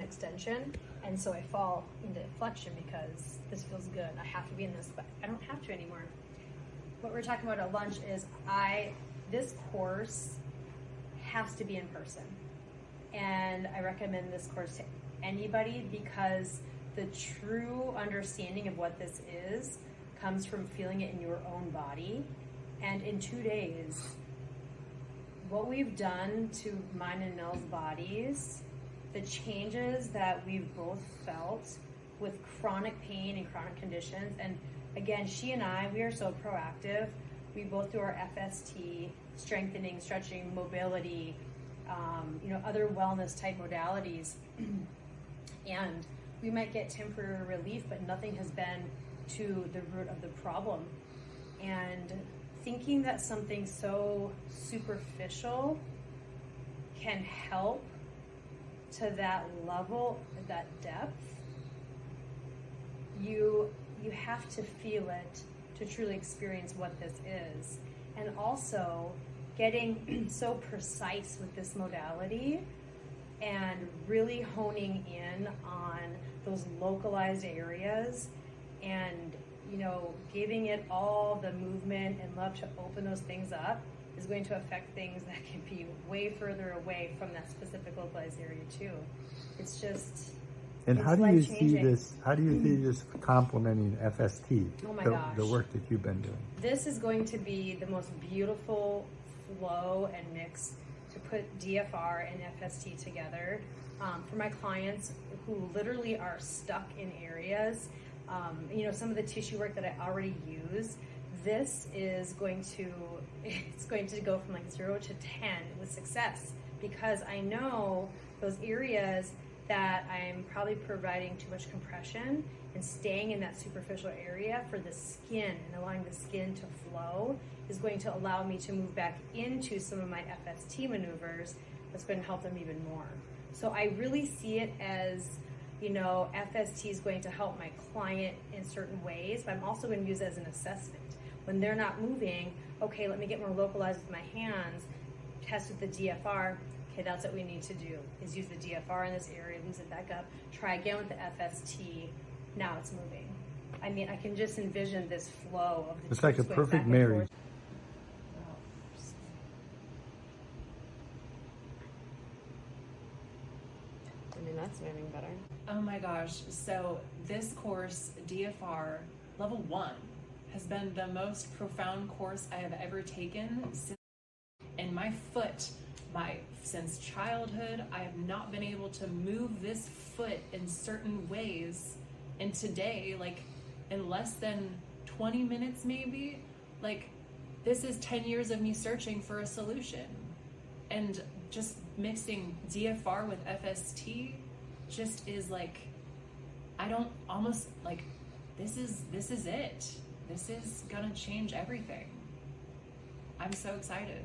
extension, and so I fall into flexion because this feels good. I have to be in this, but I don't have to anymore. What we're talking about at lunch is this course has to be in person, and I recommend this course to anybody because the true understanding of what this is comes from feeling it in your own body. And in 2 days, what we've done to mine and Nelle's bodies, the changes that we've both felt with chronic pain and chronic conditions. And again, she and I, we are so proactive. We both do our FST, strengthening, stretching, mobility, other wellness type modalities. And we might get temporary relief, but nothing has been to the root of the problem. And thinking that something so superficial can help to that level, that depth, you have to feel it to truly experience what this is. And also getting so precise with this modality and really honing in on those localized areas and giving it all the movement and love to open those things up is going to affect things that can be way further away from that specific localized area too. It's just, and how do you see this? How do you see this complementing FST? Oh my gosh. The work that you've been doing. This is going to be the most beautiful flow and mix to put DFR and FST together for my clients who literally are stuck in areas. Some of the tissue work that I already use, this is going to go from like 0 to 10 with success, because I know those areas that I'm probably providing too much compression and staying in that superficial area for the skin and allowing the skin to flow is going to allow me to move back into some of my FST maneuvers that's going to help them even more. So I really see it as, FST is going to help my client in certain ways, but I'm also going to use it as an assessment. When they're not moving, okay, let me get more localized with my hands, test with the DFR. Okay, that's what we need to do, is use the DFR in this area, lose it back up, try again with the FST. Now it's moving. I mean, I can just envision this flow of the It's like a perfect marriage. That's moving better. Oh my gosh. So this course, DFR Level 1, has been the most profound course I have ever taken in my foot. Since childhood, I have not been able to move this foot in certain ways. And today, in less than 20 minutes maybe, this is 10 years of me searching for a solution. And just mixing DFR with FST just is this is it. This is gonna change everything. I'm so excited.